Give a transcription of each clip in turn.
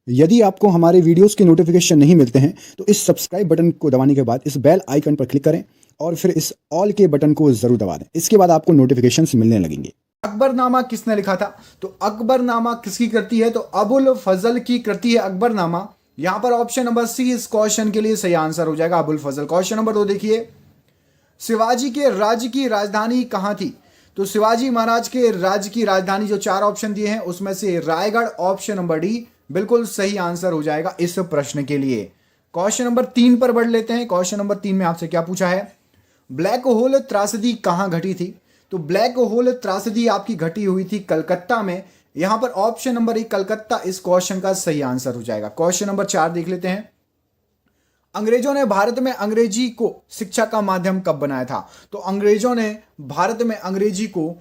यदि आपको हमारे वीडियोस के नोटिफिकेशन नहीं मिलते हैं तो इस सब्सक्राइब बटन को दबाने के बाद इस बेल आइकन पर क्लिक करें और फिर इस ऑल के बटन को जरूर दबा दें। इसके बाद आपको नोटिफिकेशंस मिलने लगेंगे। अकबरनामा किसने लिखा था? तो अकबरनामा किसकी कृति है? तो अबुल फजल की कृति है अकबरनामा। यहां पर ऑप्शन नंबर सी इस क्वेश्चन के लिए सही आंसर हो जाएगा, अबुल फजल। क्वेश्चन नंबर 2 देखिए, शिवाजी के राज्य की राजधानी कहां थी? तो शिवाजी महाराज के राज्य की राजधानी जो 4 ऑप्शन दिए हैं उसमें से रायगढ़, ऑप्शन नंबर डी बिल्कुल सही आंसर हो जाएगा इस प्रश्न के लिए। क्वेश्चन नंबर 3 पर बढ़ लेते हैं। क्वेश्चन नंबर 3 में आपसे क्या पूछा है? ब्लैक होल त्रासदी कहां घटी थी? तो ब्लैक होल त्रासदी आपकी घटी हुई थी कलकत्ता में। यहां पर ऑप्शन नंबर 1 कलकत्ता इस क्वेश्चन का सही आंसर हो जाएगा। क्वेश्चन नंबर 4 देख लेते हैं, अंग्रेजों ने भारत में अंग्रेजी को शिक्षा का माध्यम कब बनाया था? तो अंग्रेजों ने भारत में अंग्रेजी को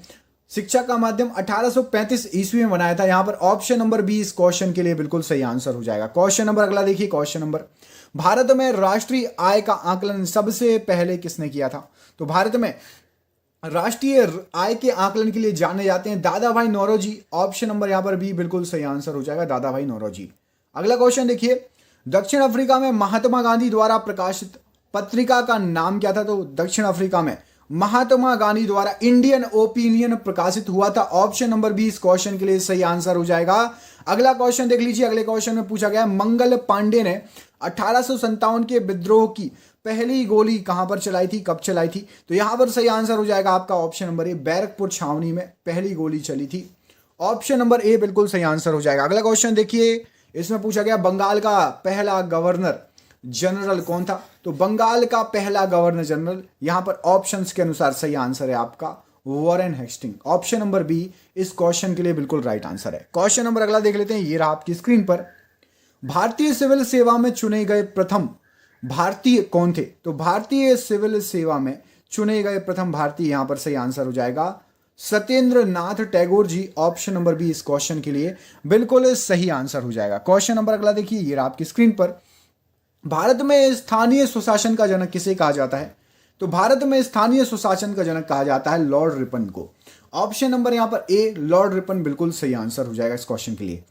शिक्षा का माध्यम 1835 ईस्वी में बनाया था। यहां पर ऑप्शन नंबर बी इस क्वेश्चन के लिए बिल्कुल सही आंसर हो जाएगा। क्वेश्चन नंबर अगला देखिए, क्वेश्चन नंबर, भारत में राष्ट्रीय आय का आकलन सबसे पहले किसने किया था? तो भारत में राष्ट्रीय आय के आकलन के लिए जाने जाते हैं दादा भाई नौरोजी। ऑप्शन नंबर यहां पर बी बिल्कुल सही आंसर हो जाएगा, दादा भाई नौरोजी। अगला क्वेश्चन देखिए, दक्षिण अफ्रीका में महात्मा गांधी द्वारा प्रकाशित पत्रिका का नाम क्या था? तो दक्षिण अफ्रीका में महात्मा गांधी द्वारा इंडियन ओपिनियन प्रकाशित हुआ था। ऑप्शन नंबर बी इस क्वेश्चन के लिए सही आंसर हो जाएगा। अगला क्वेश्चन देख लीजिए। अगले क्वेश्चन में पूछा गया, मंगल पांडे ने 1857 के विद्रोह की पहली गोली कहां पर चलाई थी, कब चलाई थी? तो यहां पर सही आंसर हो जाएगा आपका ऑप्शन नंबर ए, बैरकपुर छावनी में पहली गोली चली थी। ऑप्शन नंबर ए बिल्कुल सही आंसर हो जाएगा। अगला क्वेश्चन देखिए, इसमें पूछा गया बंगाल का पहला गवर्नर जनरल कौन था? तो बंगाल का पहला गवर्नर जनरल, यहां पर ऑप्शंस के अनुसार सही आंसर है आपका Warren Hasting. Option number B इस क्वेश्चन के लिए बिल्कुल राइट आंसर है। क्वेश्चन नंबर अगला देख लेते हैं, ये रहा आपकी स्क्रीन पर, भारतीय सिविल सेवा में चुने गए प्रथम भारतीय कौन थे? तो भारतीय सिविल सेवा में चुने गए प्रथम भारतीय, यहां पर सही आंसर हो जाएगा Satyendra Nath Tagore ji. Option number B इस क्वेश्चन के लिए बिल्कुल सही आंसर हो जाएगा। क्वेश्चन नंबर अगला देखिए, ये रहा आपकी स्क्रीन पर, भारत में स्थानीय सुशासन का जनक किसे कहा जाता है? तो भारत में स्थानीय सुशासन का जनक कहा जाता है लॉर्ड रिपन को। ऑप्शन नंबर यहां पर ए, लॉर्ड रिपन बिल्कुल सही आंसर हो जाएगा इस क्वेश्चन के लिए।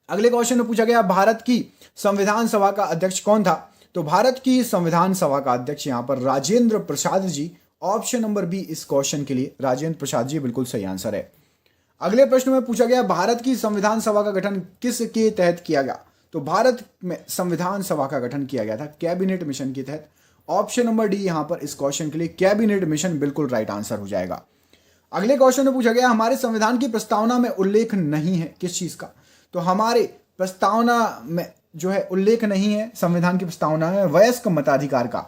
अगले क्वेश्चन में पूछा गया, भारत की संविधान सभा का अध्यक्ष कौन था? तो भारत की संविधान सभा का अध्यक्ष यहां पर Rajendra Prasad ji. Option number B इस क्वेश्चन के लिए राजेंद्र प्रसाद जी बिल्कुल सही आंसर है। अगले प्रश्न में पूछा गया, भारत की संविधान सभा का गठन किसके तहत किया गया? तो भारत में संविधान सभा का गठन किया गया था कैबिनेट मिशन के तहत। ऑप्शन नंबर डी यहां पर इस क्वेश्चन के लिए कैबिनेट मिशन बिल्कुल राइट आंसर हो जाएगा। अगले क्वेश्चन में पूछा गया, हमारे संविधान की प्रस्तावना में उल्लेख नहीं है किस चीज का? तो हमारे प्रस्तावना में जो है उल्लेख नहीं है संविधान की प्रस्तावना में वयस्क मताधिकार का,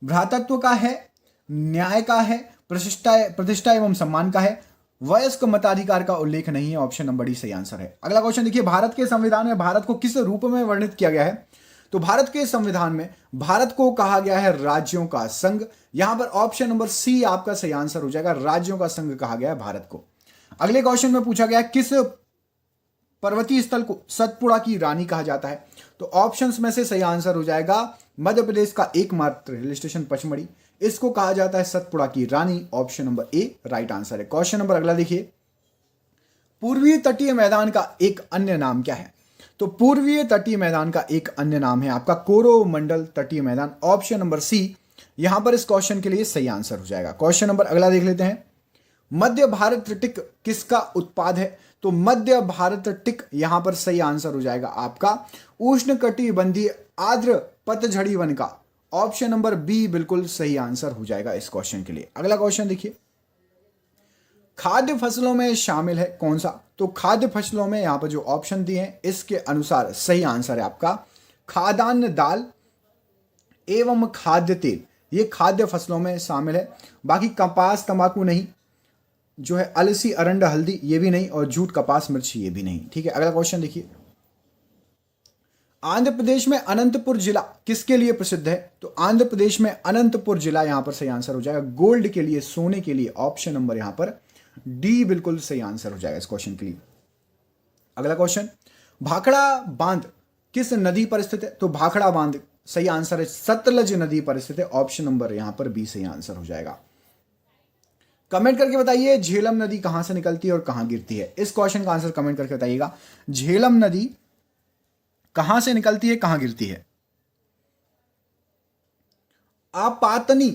भ्रातृत्व का है, न्याय का है, प्रतिष्ठा एवं सम्मान का है। वयस्क मताधिकार का उल्लेख नहीं है। ऑप्शन नंबर डी सही आंसर है। अगला क्वेश्चन देखिए, भारत के संविधान में भारत को किस रूप में वर्णित किया गया है? तो भारत के संविधान में भारत को कहा गया है राज्यों का संघ। यहां पर ऑप्शन नंबर सी आपका सही आंसर हो जाएगा, राज्यों का संघ कहा गया है भारत को। अगले क्वेश्चन में पूछा गया, किस पर्वतीय स्थल को सतपुड़ा की रानी कहा जाता है? तो ऑप्शंस में से सही आंसर हो जाएगा मध्य प्रदेश का एकमात्र हिल स्टेशन पचमढ़ी, इसको कहा जाता है सतपुड़ा की रानी। Option number A right answer है। क्वेश्चन नंबर अगला देखिए, पूर्वीय तटीय मैदान का एक अन्य नाम क्या है? तो पूर्वीय तटीय मैदान का एक अन्य नाम है आपका कोरोमंडल तटीय मैदान। ऑप्शन नंबर सी यहां पर इस क्वेश्चन के लिए सही आंसर हो जाएगा। क्वेश्चन नंबर अगला देख लेते हैं, मध्य भारत टिक किसका उत्पाद है? तो मध्य भारत टिक यहां पर सही आंसर हो जाएगा आपका उष्णकटिबंधीय आर्द्र पतझड़ी वन का। ऑप्शन नंबर बी बिल्कुल सही आंसर हो जाएगा इस क्वेश्चन के लिए। अगला क्वेश्चन देखिए, खाद्य फसलों में शामिल है कौन सा? तो खाद्य फसलों में यहां पर जो ऑप्शन दिए हैं इसके अनुसार सही आंसर है आपका खाद्यान्न दाल एवं खाद्य तेल, ये खाद्य फसलों में शामिल है। बाकी कपास तंबाकू नहीं, जो है अलसी अरंड हल्दी ये भी नहीं, और जूट कपास मिर्च ये भी नहीं। ठीक है, अगला क्वेश्चन देखिए, आंध्र प्रदेश में अनंतपुर जिला किसके लिए प्रसिद्ध है? तो आंध्र प्रदेश में अनंतपुर जिला यहां पर सही आंसर हो जाएगा गोल्ड के लिए, सोने के लिए। ऑप्शन नंबर यहां पर डी बिल्कुल सही आंसर हो जाएगा इस क्वेश्चन के लिए। अगला क्वेश्चन, भाखड़ा बांध किस नदी पर स्थित है? तो भाखड़ा बांध सही आंसर है सतलज नदी पर स्थित है। ऑप्शन नंबर यहां पर बी सही आंसर हो जाएगा। कमेंट करके बताइए झेलम नदी कहां से निकलती है और कहां गिरती है। इस क्वेश्चन का आंसर कमेंट करके बताइएगा। झेलम नदी कहां से निकलती है, कहां गिरती है। आपातनी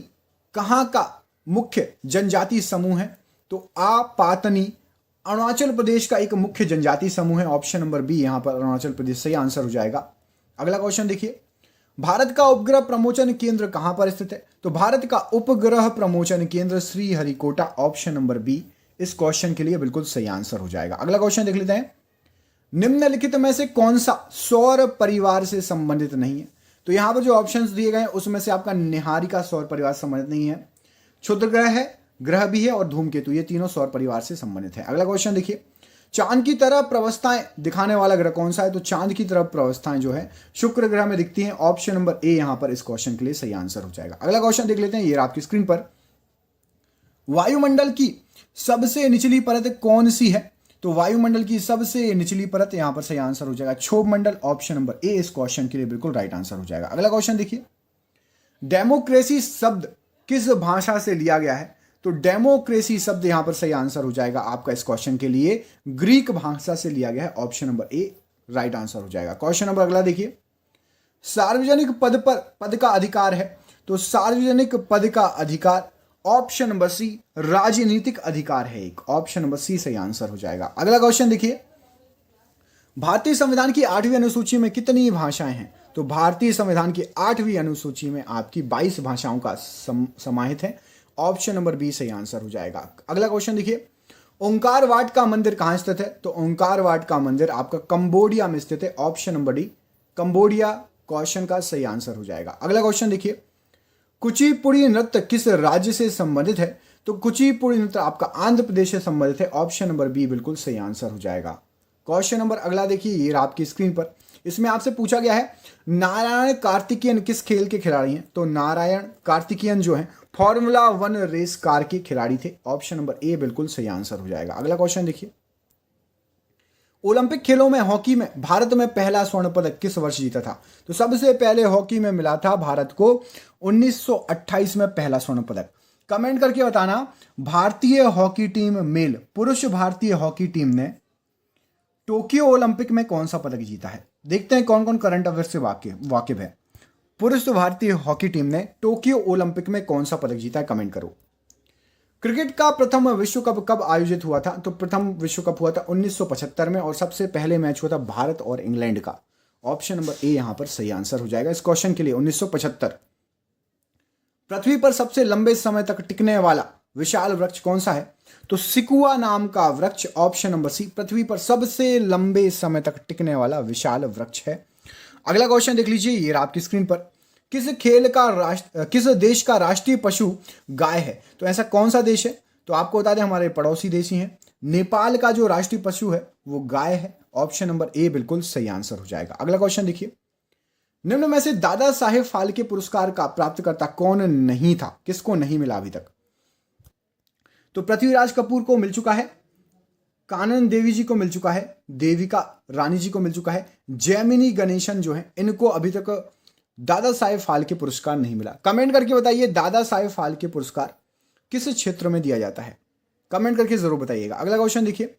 कहां का मुख्य जनजाति समूह है? तो आपातनी अरुणाचल प्रदेश का एक मुख्य जनजाति समूह है। ऑप्शन नंबर बी यहां पर अरुणाचल प्रदेश सही आंसर हो जाएगा। अगला क्वेश्चन देखिए, भारत का उपग्रह प्रमोचन केंद्र कहां पर स्थित है? तो भारत का उपग्रह प्रमोचन केंद्र श्रीहरिकोटा। ऑप्शन नंबर बी इस क्वेश्चन के लिए बिल्कुल सही आंसर हो जाएगा। अगला क्वेश्चन देख लेते हैं, निम्नलिखित में से कौन सा सौर परिवार से संबंधित नहीं है? तो यहां पर जो ऑप्शंस दिए गए हैं उसमें से आपका निहारिका सौर परिवार से संबंधित नहीं है, क्षुद्र ग्रह है, ग्रह भी है और धूमकेतु, ये तीनों सौर परिवार से संबंधित है। अगला क्वेश्चन देखिए, चांद की तरह प्रवस्थाएं दिखाने वाला ग्रह कौन सा है? तो चांद की तरफ प्रवस्थाएं जो है शुक्र ग्रह में दिखती हैं। ऑप्शन नंबर ए यहां पर इस क्वेश्चन के लिए सही आंसर हो जाएगा। अगला क्वेश्चन देख लेते हैं, ये आपकी स्क्रीन पर, वायुमंडल की सबसे निचली परत कौन सी है? तो वायुमंडल की सबसे निचली परत यहां पर सही आंसर हो जाएगा क्षोभ मंडल। ऑप्शन नंबर ए इस क्वेश्चन के लिए बिल्कुल राइट आंसर हो जाएगा। अगला क्वेश्चन देखिए, डेमोक्रेसी शब्द किस भाषा से लिया गया है? तो डेमोक्रेसी शब्द यहां पर सही आंसर हो जाएगा आपका इस क्वेश्चन के लिए ग्रीक भाषा से लिया गया है। Option number A right answer हो जाएगा। क्वेश्चन नंबर अगला देखिए, सार्वजनिक पद पर पद का अधिकार है? तो सार्वजनिक पद का अधिकार ऑप्शन नंबर सी राजनीतिक अधिकार है एक। ऑप्शन नंबर सी सही आंसर हो जाएगा। अगला क्वेश्चन देखिए, भारतीय संविधान की 8वीं अनुसूची में कितनी भाषाएं हैं? तो भारतीय संविधान की 8वीं अनुसूची में आपकी 22 भाषाओं का समाहित है। ऑप्शन नंबर बी सही आंसर हो जाएगा। अगला क्वेश्चन देखिए, ओंकार वाट का मंदिर कहां स्थित है? तो ओंकार वाट का मंदिर आपका कंबोडिया में स्थित है। Option number D Cambodia question का सही आंसर हो जाएगा। अगला क्वेश्चन देखिए, कुचिपुड़ी नृत्य किस राज्य से संबंधित है? तो कुचिपुड़ी नृत्य आपका आंध्र प्रदेश से संबंधित है। ऑप्शन नंबर बी बिल्कुल सही आंसर हो जाएगा। क्वेश्चन नंबर अगला देखिए, ये आपकी स्क्रीन पर, इसमें आपसे पूछा गया है नारायण कार्तिकेयन किस खेल के खिलाड़ी हैं? तो नारायण कार्तिकेयन जो है फॉर्मूला 1 रेस कार के खिलाड़ी थे। ऑप्शन नंबर ए बिल्कुल सही आंसर हो जाएगा। अगला क्वेश्चन देखिए, ओलंपिक खेलों में हॉकी में भारत में पहला स्वर्ण पदक किस वर्ष जीता था? तो सबसे पहले हॉकी में मिला था भारत को 1928 में पहला स्वर्ण पदक। कमेंट करके बताना, भारतीय हॉकी टीम मेल पुरुष भारतीय हॉकी टीम ने टोक्यो ओलंपिक में कौन सा पदक जीता है? देखते हैं कौन कौन करंट अफेयर से वाकिफ है। पुरुष भारतीय हॉकी टीम ने टोक्यो ओलंपिक में कौन सा पदक जीता है? कमेंट करो। क्रिकेट का प्रथम विश्व कप कब आयोजित हुआ था? तो प्रथम विश्व कप हुआ था 1975 में और सबसे पहले मैच हुआ था भारत और इंग्लैंड का। ऑप्शन नंबर ए यहां पर सही आंसर हो जाएगा इस क्वेश्चन के लिए 1975। पृथ्वी पर सबसे लंबे समय तक टिकने वाला विशाल वृक्ष कौन सा है? तो सिकुआ नाम का वृक्ष। ऑप्शन नंबर सी पृथ्वी पर सबसे लंबे समय तक टिकने वाला विशाल वृक्ष है। अगला क्वेश्चन देख लीजिए, ये आपकी स्क्रीन पर, किस देश का राष्ट्रीय पशु गाय है? तो ऐसा कौन सा देश है? तो आपको बता दें हमारे पड़ोसी देश ही हैं। नेपाल का जो राष्ट्रीय पशु है वो गाय है। ऑप्शन नंबर ए बिल्कुल सही आंसर हो जाएगा। अगला क्वेश्चन देखिए, निम्न में से दादा साहेब फाल्के पुरस्कार का प्राप्तकर्ता कौन नहीं था? किसको नहीं मिला अभी तक? तो पृथ्वीराज कपूर को मिल चुका है, कानन देवी जी को मिल चुका है, देविका रानी जी को मिल चुका है, जैमिनी गणेशन जो है इनको अभी तक दादा साहेब फाल्के पुरस्कार नहीं मिला। कमेंट करके बताइए दादा साहेब फाल्के पुरस्कार किस क्षेत्र में दिया जाता है? कमेंट करके जरूर बताइएगा। अगला क्वेश्चन देखिए,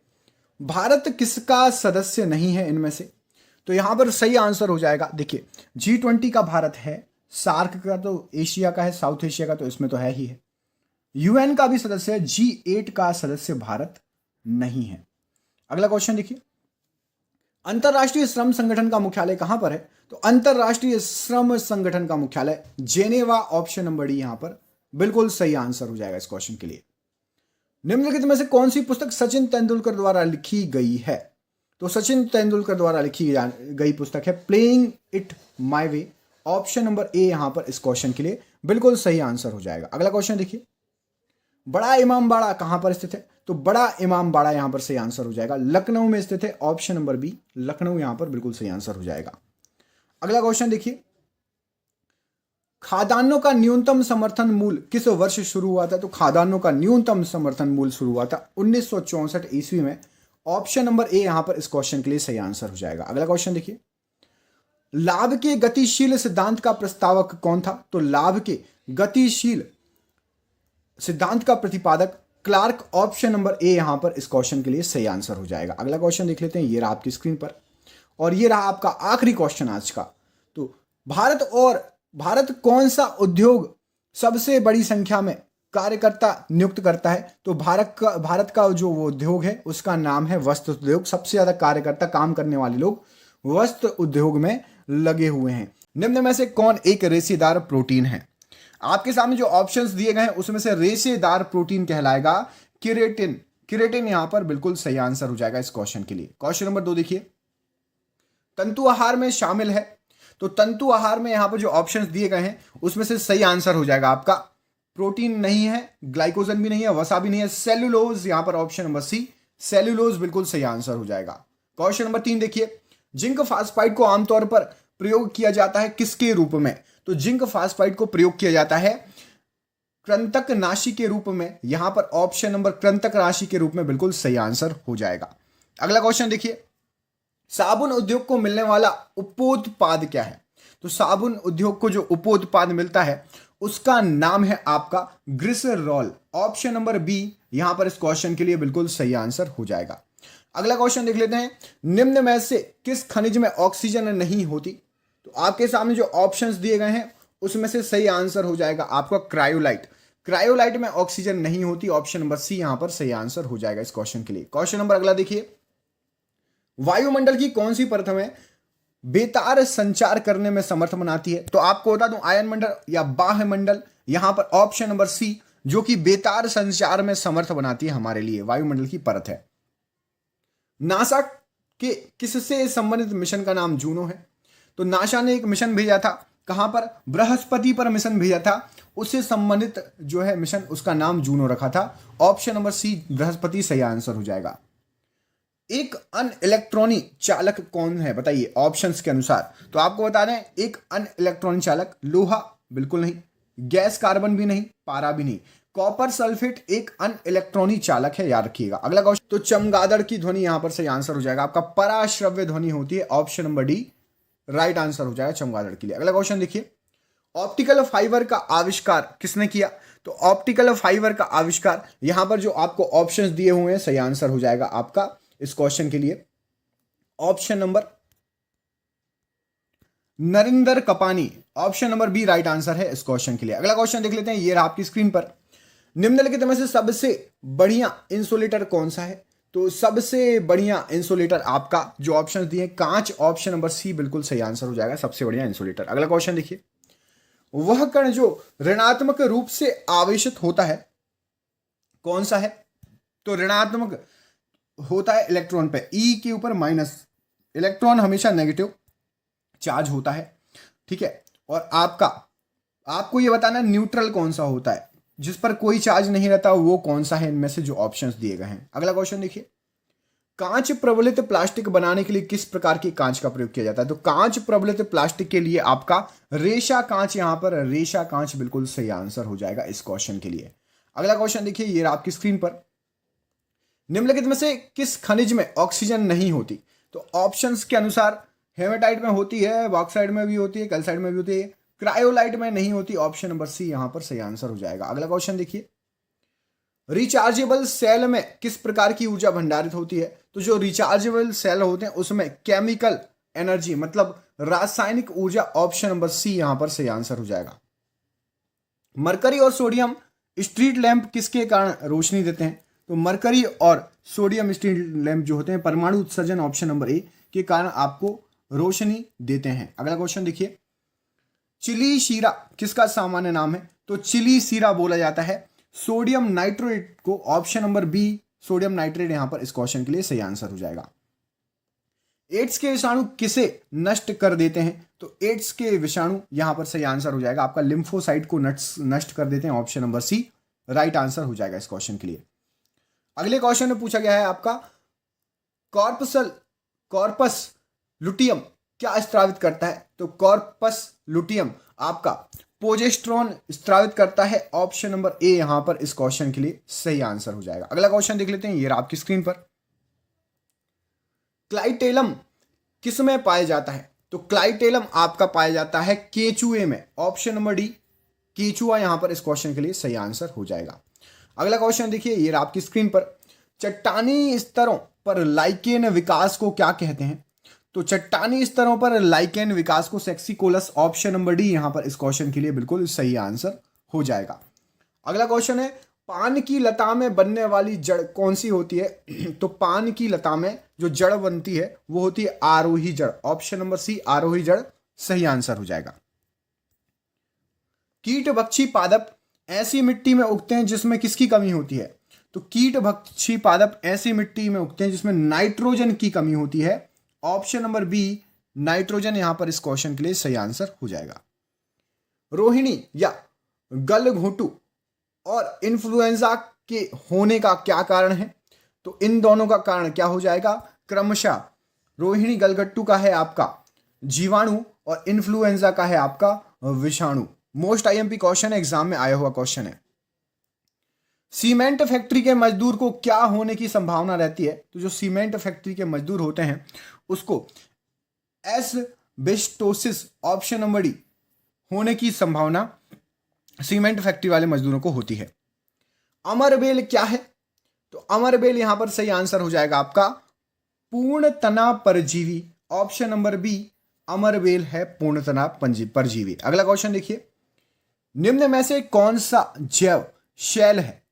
भारत किसका सदस्य नहीं है इनमें से? तो यहां पर सही आंसर हो जाएगा, देखिए G20 का भारत है, सार्क का तो एशिया का है, साउथ एशिया का तो इसमें तो है ही है, यूएन का भी सदस्य है, G8 का सदस्य भारत नहीं है। अगला क्वेश्चन देखिए, अंतरराष्ट्रीय श्रम संगठन का मुख्यालय कहां पर है? तो अंतरराष्ट्रीय श्रम संगठन का मुख्यालय जेनेवा। ऑप्शन नंबर डी यहां पर बिल्कुल सही आंसर हो जाएगा इस क्वेश्चन के लिए। निम्नलिखित में से कौन सी पुस्तक सचिन तेंदुलकर द्वारा लिखी गई है? तो सचिन तेंदुलकर द्वारा लिखी गई पुस्तक है playing it my way. Option number ए यहां पर इस क्वेश्चन के लिए बिल्कुल सही आंसर हो जाएगा। अगला क्वेश्चन देखिए, बड़ा इमामबाड़ा कहां पर स्थित है? तो बड़ा इमामबाड़ा यहां पर सही आंसर हो जाएगा, लखनऊ में स्थित है। ऑप्शन नंबर बी लखनऊ यहां पर बिल्कुल सही आंसर हो जाएगा। अगला क्वेश्चन देखिए, खाद्यान्नों का न्यूनतम समर्थन मूल्य किस वर्ष शुरू हुआ था? तो खाद्यान्नों का न्यूनतम समर्थन मूल्य शुरू हुआ था 1964 ईस्वी में। ऑप्शन नंबर ए यहां पर इस क्वेश्चन के लिए सही आंसर हो जाएगा। अगला क्वेश्चन देखिए, लाभ के गतिशील सिद्धांत का प्रस्तावक कौन था? तो लाभ के गतिशील सिद्धांत का प्रतिपादक क्लार्क ऑप्शन नंबर ए यहां पर इस क्वेश्चन के लिए सही आंसर हो जाएगा। अगला क्वेश्चन देख लेते हैं, ये रहा आपकी स्क्रीन पर और ये रहा आपका आखिरी क्वेश्चन आज का। तो भारत कौन सा उद्योग सबसे बड़ी संख्या में कार्यकर्ता नियुक्त करता है? तो भारत का जो वो उद्योग है उसका नाम है वस्त्र उद्योग। सबसे ज्यादा कार्यकर्ता, काम करने वाले लोग वस्त्र उद्योग में लगे हुए हैं। निम्न में से कौन एक रेशेदार प्रोटीन है? आपके सामने जो ऑप्शंस दिए गए हैं उसमें से रेशेदार प्रोटीन कहलाएगा केरेटिन। केरेटिन यहां पर बिल्कुल सही आंसर हो जाएगा इस क्वेश्चन के लिए। क्वेश्चन नंबर 2 देखिए, तंतु आहार में शामिल है। तो तंतु आहार में यहां पर जो ऑप्शंस दिए गए हैं उसमें से सही आंसर हो जाएगा आपका प्रोटीन नहीं है, ग्लाइकोजन भी नहीं है, वसा भी नहीं है, सेल्यूलोज। यहां पर ऑप्शन नंबर सी सेल्यूलोज बिल्कुल सही आंसर हो जाएगा। क्वेश्चन नंबर 3 देखिए, जिंक फास्फाइड को आमतौर पर प्रयोग किया जाता है किसके रूप में? तो जिंक फास्फाइड को प्रयोग किया जाता है कृंतकनाशी के रूप में। यहां पर ऑप्शन नंबर कृंतकनाशी के रूप में बिल्कुल सही आंसर हो जाएगा। अगला क्वेश्चन देखिए, साबुन उद्योग को मिलने वाला उपोत्पाद क्या है? तो साबुन उद्योग को जो उपोत्पाद मिलता है उसका नाम है आपका ग्लिसरॉल। ऑप्शन नंबर बी यहां पर इस क्वेश्चन के लिए बिल्कुल सही आंसर हो जाएगा। अगला क्वेश्चन देख लेते हैं, निम्न में से किस खनिज में ऑक्सीजन नहीं होती? तो आपके सामने जो ऑप्शंस दिए गए हैं उसमें से सही आंसर हो जाएगा आपका क्रायोलाइट। क्रायोलाइट में ऑक्सीजन नहीं होती। ऑप्शन नंबर सी यहां पर सही आंसर हो जाएगा इस क्वेश्चन के लिए। क्वेश्चन नंबर अगला देखिए, वायुमंडल की कौन सी परत में बेतार संचार करने में समर्थ बनाती है? तो आपको बता दूं, आयन मंडल या बाह्य मंडल। यहां पर ऑप्शन नंबर सी जो कि बेतार संचार में समर्थ बनाती है हमारे लिए वायुमंडल की परत है। नासा के किससे संबंधित मिशन का नाम जूनो है? तो नासा ने एक मिशन भेजा था, कहां पर? बृहस्पति पर मिशन भेजा था। उससे संबंधित जो है मिशन, उसका नाम जूनो रखा था। ऑप्शन नंबर सी बृहस्पति सही आंसर हो जाएगा। एक अनइलेक्ट्रॉनी चालक कौन है बताइए ऑप्शंस के अनुसार? तो आपको बता दें, एक अनइलेक्ट्रॉनिक चालक लोहा बिल्कुल नहीं, गैस कार्बन भी नहीं, पारा भी नहीं। कॉपर सल्फेट एक अनइलेक्ट्रॉनिक चालक है, याद रखिएगा। अगला क्वेश्चन, तो चमगादड़ की ध्वनि यहां पर सही आंसर हो जाएगा आपका पराश्रव्य ध्वनि होती है। Option number D right answer हो जाएगा चमगादड़ के लिए। अगला क्वेश्चन देखिए, ऑप्टिकल फाइबर का आविष्कार किसने किया? तो ऑप्टिकल फाइबर का आविष्कार यहां पर जो आपको ऑप्शंस दिए हुए हैं सही आंसर हो जाएगा आपका इस क्वेश्चन के लिए option number Narinder Kapany. Option number B right answer है इस क्वेश्चन के लिए। अगला क्वेश्चन देख लेते हैं, ये रहा आपकी स्क्रीन पर, निम्नलिखित में से सबसे बढ़िया इंसुलेटर कौन सा है? तो सबसे बढ़िया इंसुलेटर आपका जो ऑप्शन दिए कांच। ऑप्शन नंबर सी बिल्कुल सही आंसर हो जाएगा सबसे बढ़िया इंसुलेटर। अगला क्वेश्चन देखिए, वह कण जो ऋणात्मक रूप से आवेशित होता है कौन सा है? तो ऋणात्मक होता है इलेक्ट्रॉन पे, ई के ऊपर माइनस। इलेक्ट्रॉन हमेशा नेगेटिव चार्ज होता है, ठीक है। और आपको ये बताना न्यूट्रल कौन सा होता है, जिस पर कोई चार्ज नहीं रहता, वो कौन सा है इनमें से जो ऑप्शंस दिए गए हैं। अगला क्वेश्चन देखिए, कांच प्रबलित प्लास्टिक बनाने के लिए किस प्रकार की कांच का प्रयोग किया जाता है? तो कांच प्रबलित प्लास्टिक के लिए आपका रेशा कांच, यहां पर रेशा कांच बिल्कुल सही आंसर हो जाएगा इस क्वेश्चन के लिए। अगला क्वेश्चन देखिए, ये आपकी स्क्रीन पर, निम्नलिखित में से किस खनिज में ऑक्सीजन नहीं होती? तो ऑप्शंस के अनुसार हेमेटाइट में होती है, बॉक्साइड में भी होती है, कैल्साइट में भी होती है, क्रायोलाइट में नहीं होती। ऑप्शन नंबर सी यहां पर सही आंसर हो जाएगा। अगला क्वेश्चन देखिए, रिचार्जेबल सेल में किस प्रकार की ऊर्जा भंडारित होती है? तो जो रिचार्जेबल सेल होते हैं उसमें केमिकल एनर्जी मतलब रासायनिक ऊर्जा। ऑप्शन नंबर सी यहां पर सही आंसर हो जाएगा। मरकरी और सोडियम स्ट्रीट लैंप किसके कारण रोशनी देते हैं? तो मरकरी और सोडियम स्ट्रीट लैंप जो होते हैं परमाणु उत्सर्जन, ऑप्शन नंबर ए, के कारण आपको रोशनी देते हैं। अगला क्वेश्चन देखिए, चिली शीरा किसका सामान्य नाम है? तो चिली शीरा बोला जाता है सोडियम नाइट्रेट को। Option number B sodium nitrate यहां पर इस क्वेश्चन के लिए सही आंसर हो जाएगा। एड्स के विषाणु किसे नष्ट कर देते हैं? तो एड्स के विषाणु यहां पर सही आंसर हो जाएगा आपका लिम्फोसाइट को नष्ट कर देते हैं। Option number C right answer हो जाएगा इस क्वेश्चन के लिए। अगले क्वेश्चन में पूछा गया है आपका कॉर्पस लुटियम क्या स्त्रावित करता है? तो कॉर्पस लुटियम आपका प्रोजेस्टेरोन स्त्रावित करता है। ऑप्शन नंबर ए यहां पर इस क्वेश्चन के लिए सही आंसर हो जाएगा। अगला क्वेश्चन देख लेते हैं, ये आपकी स्क्रीन पर, क्लाइटेलम किस में पाया जाता है? तो क्लाइटेलम आपका पाया जाता है केचुए में। ऑप्शन नंबर डी केचुआ यहां पर इस क्वेश्चन के लिए सही आंसर हो जाएगा। अगला क्वेश्चन देखिए, ये रहा आपकी स्क्रीन पर। चट्टानी स्तरों पर लाइकेन विकास को क्या कहते हैं? तो चट्टानी स्तरों पर लाइकेन विकास को सेक्सिकोलस, ऑप्शन नंबर डी यहां पर इस क्वेश्चन के लिए बिल्कुल सही आंसर हो जाएगा। अगला क्वेश्चन है, पान की लता में बनने वाली जड़ कौन सी होती है? तो पान की लता में जो जड़ बनती है वो होती है आरोही जड़, ऑप्शन नंबर सी आरोही जड़ सही आंसर हो जाएगा। कीट भक्षी पादप ऐसी मिट्टी में उगते हैं जिसमें किसकी कमी होती है? तो कीट भक्षी पादप ऐसी मिट्टी में उगते हैं जिसमें नाइट्रोजन की कमी होती है, ऑप्शन नंबर बी नाइट्रोजन यहां पर इस क्वेश्चन के लिए सही आंसर हो जाएगा। रोहिणी या गलघोटू और इन्फ्लुएंजा के होने का क्या कारण है? तो इन दोनों का कारण क्या हो जाएगा? क्रमशः रोहिणी गलघट्टू का है आपका जीवाणु और इन्फ्लुएंजा का है आपका विषाणु। मोस्ट आईएमपी क्वेश्चन है, एग्जाम में आया हुआ क्वेश्चन है। सीमेंट फैक्ट्री के मजदूर को क्या होने की संभावना रहती है? तो जो सीमेंट फैक्ट्री के मजदूर होते हैं उसको एस्बेस्टोसिस, ऑप्शन नंबर डी होने की संभावना सीमेंट फैक्ट्री वाले मजदूरों को होती है। अमरबेल क्या है? तो अमरबेल यहां पर सही आंसर हो जाएगा आपका पूर्ण तना परजीवी, ऑप्शन नंबर बी अमरबेल है पूर्ण तना परजीवी। अगला क्वेश्चन देखिए, निम्न में से कौन सा जैव शैल है?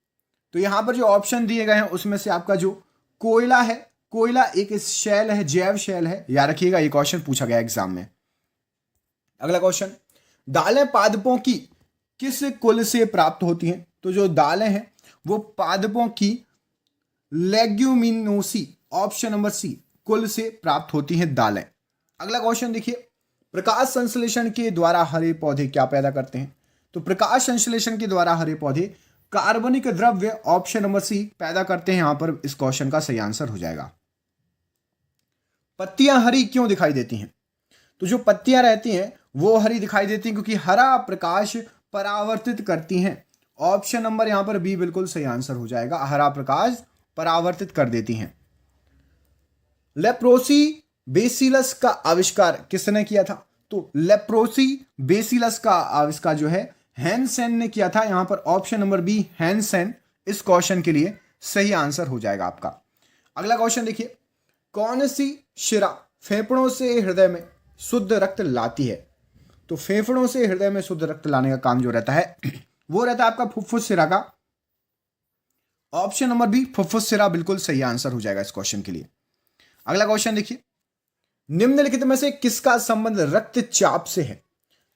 तो यहां पर जो ऑप्शन दिए गए हैं उसमें से आपका जो कोयला है, कोयला एक शैल है, जैव शैल है, याद रखिएगा ये क्वेश्चन पूछा गया एग्जाम में। अगला क्वेश्चन, दालें पादपों की किस कुल से प्राप्त होती हैं? तो जो दालें हैं वो पादपों की लेग्यूमिनोसी, ऑप्शन नंबर सी कुल से प्राप्त होती हैं दालें। अगला क्वेश्चन देखिए, प्रकाश संश्लेषण के द्वारा हरे पौधे क्या पैदा करते हैं? तो प्रकाश संश्लेषण के द्वारा हरे पौधे कार्बनिक द्रव्य, ऑप्शन नंबर सी पैदा करते हैं। यहां पर इस क्वेश्चन का सही आंसर हो जाएगा। पत्तियां हरी क्यों दिखाई देती हैं? तो जो पत्तियां रहती हैं वो हरी दिखाई देती हैं क्योंकि हरा प्रकाश परावर्तित करती हैं, ऑप्शन नंबर यहां पर बी बिल्कुल सही आंसर हो जाएगा, हरा प्रकाश परावर्तित कर देती हैं। लेप्रोसी बेसिलस का आविष्कार किसने किया था? तो लेप्रोसी बेसिलस का आविष्कार जो है हैंसेन ने किया था। यहां पर ऑप्शन नंबर बी हैंसेन इस क्वेश्चन के लिए सही आंसर हो जाएगा आपका। अगला क्वेश्चन देखिए, कौन सी शिरा फेफड़ों से हृदय में शुद्ध रक्त लाती है? तो फेफड़ों से हृदय में शुद्ध रक्त लाने का काम जो रहता है वो रहता है आपका फुफ्फुस शिरा का, ऑप्शन नंबर बी फुफ्फुस शिरा बिल्कुल सही आंसर हो जाएगा इस क्वेश्चन के लिए। अगला क्वेश्चन देखिए, निम्नलिखित में से किसका संबंध रक्तचाप से है?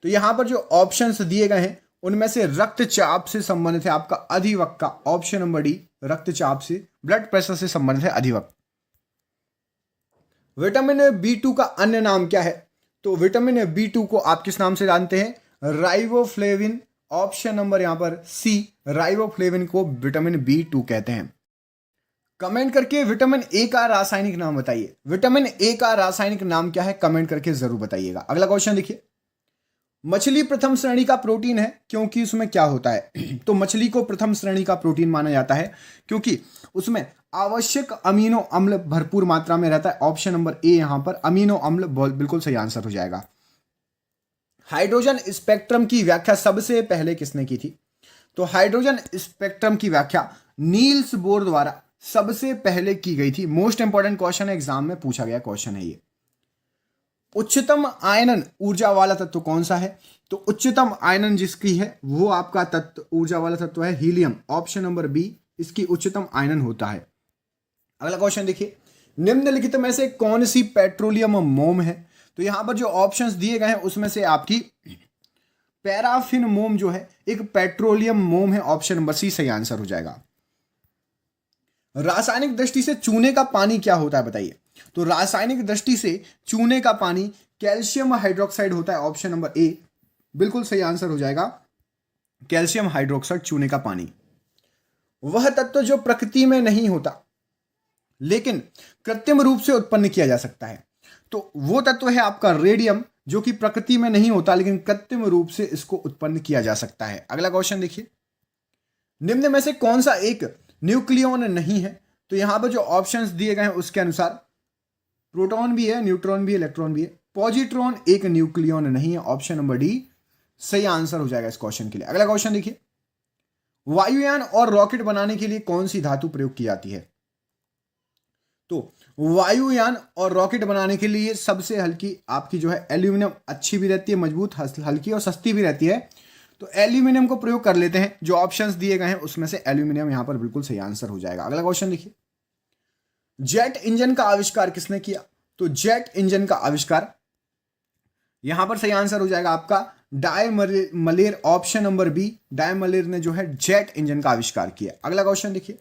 तो यहां पर जो ऑप्शंस दिए गए हैं उनमें से रक्तचाप से संबंधित है आपका अधिवक्का, ऑप्शन नंबर डी रक्तचाप से, ब्लड प्रेशर से संबंधित है अधिवक्का। विटामिन B2 का अन्य नाम क्या है? तो विटामिन B2 को आप किस नाम से जानते हैं? राइबोफ्लेविन, ऑप्शन नंबर यहां पर सी राइबोफ्लेविन को विटामिन B2 कहते हैं। कमेंट करके विटामिन ए का रासायनिक नाम बताइए। विटामिन ए का रासायनिक नाम क्या है? कमेंट करके जरूर बताइएगा। अगला क्वेश्चन देखिए, मछली प्रथम श्रेणी का प्रोटीन है क्योंकि उसमें क्या होता है? तो मछली को प्रथम श्रेणी का प्रोटीन माना जाता है क्योंकि उसमें आवश्यक अमीनो अम्ल भरपूर मात्रा में रहता है, ऑप्शन नंबर ए यहां पर अमीनो अम्ल बिल्कुल सही आंसर हो जाएगा। हाइड्रोजन स्पेक्ट्रम की व्याख्या सबसे पहले किसने की थी? तो हाइड्रोजन स्पेक्ट्रम की व्याख्या नील्स बोर द्वारा सबसे पहले की गई थी। मोस्ट इंपॉर्टेंट क्वेश्चन है, एग्जाम में पूछा गया क्वेश्चन है ये। उच्चतम आयनन ऊर्जा वाला तत्व कौन सा है? तो उच्चतम आयनन जिसकी है वो आपका तत्व ऊर्जा वाला तत्व है हीलियम, ऑप्शन नंबर बी इसकी उच्चतम आयनन होता है। अगला क्वेश्चन देखिए, निम्नलिखित में से कौन सी पेट्रोलियम मोम है? तो यहां पर जो ऑप्शंस दिए गए हैं उसमें से आपकी पैराफिन मोम जो है एक पेट्रोलियम मोम है, ऑप्शन नंबर सी सही आंसर हो जाएगा। रासायनिक दृष्टि से चूने का पानी क्या होता है बताइए? तो रासायनिक दृष्टि से चूने का पानी कैल्शियम हाइड्रोक्साइड होता है, ऑप्शन नंबर ए बिल्कुल सही आंसर हो जाएगा, कैल्शियम हाइड्रोक्साइड चूने का पानी। वह तत्व जो प्रकृति में नहीं होता लेकिन कृत्रिम रूप से उत्पन्न किया जा सकता है, तो वो तत्व है आपका रेडियम, जो कि प्रकृति में नहीं होता लेकिन कृत्रिम रूप से इसको उत्पन्न किया जा सकता है। अगला क्वेश्चन देखिए, निम्न में से कौन सा एक न्यूक्लियॉन नहीं है? तो यहां पर जो ऑप्शंस दिए गए हैं उसके अनुसार प्रोटॉन भी है, न्यूट्रॉन भी है, इलेक्ट्रॉन भी है, पॉजिट्रॉन एक न्यूक्लियॉन नहीं है, ऑप्शन नंबर डी सही आंसर हो जाएगा इस क्वेश्चन के लिए। अगला क्वेश्चन देखिए, वायुयान और रॉकेट बनाने के लिए कौन सी धातु प्रयोग की जाती है? तो वायुयान और रॉकेट बनाने के लिए सबसे हल्की आपकी जो है एल्यूमिनियम अच्छी भी रहती है, मजबूत, हल्की और सस्ती भी रहती है। तो एल्यूमिनियम को प्रयोग कर लेते हैं। जो ऑप्शंस दिए गए हैं उसमें से एल्यूमिनियम यहां पर बिल्कुल सही आंसर हो जाएगा। अगला क्वेश्चन देखिए, जेट इंजन का आविष्कार किसने किया? तो जेट इंजन का आविष्कार यहां पर सही आंसर हो जाएगा आपका डाई मलेर, ऑप्शन नंबर बी, डाई मलेर ने जो है जेट इंजन का आविष्कार किया। अगला क्वेश्चन देखिए,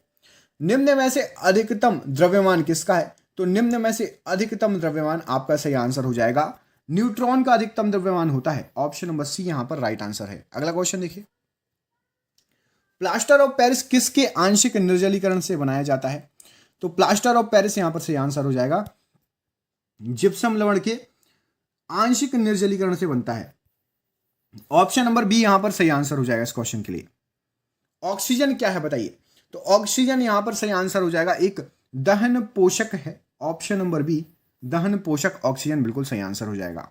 निम्न में से अधिकतम द्रव्यमान किसका है? तो निम्न में से अधिकतम द्रव्यमान आपका सही आंसर हो जाएगा न्यूट्रॉन का अधिकतम द्रव्यमान होता है। ऑप्शन नंबर सी यहां पर राइट आंसर है। अगला क्वेश्चन देखिए, प्लास्टर ऑफ पेरिस किसके आंशिक निर्जलीकरण से बनाया जाता है? तो प्लास्टर ऑफ पेरिस यहां पर सही आंसर हो जाएगा जिप्सम लवण के आंशिक निर्जलीकरण से बनता है। ऑप्शन नंबर बी यहां पर सही आंसर हो जाएगा इस क्वेश्चन के लिए। ऑक्सीजन क्या है बताइए? तो ऑक्सीजन यहां पर सही आंसर हो जाएगा एक दहन पोषक है। ऑप्शन नंबर बी, दहन पोषक ऑक्सीजन बिल्कुल सही आंसर हो जाएगा।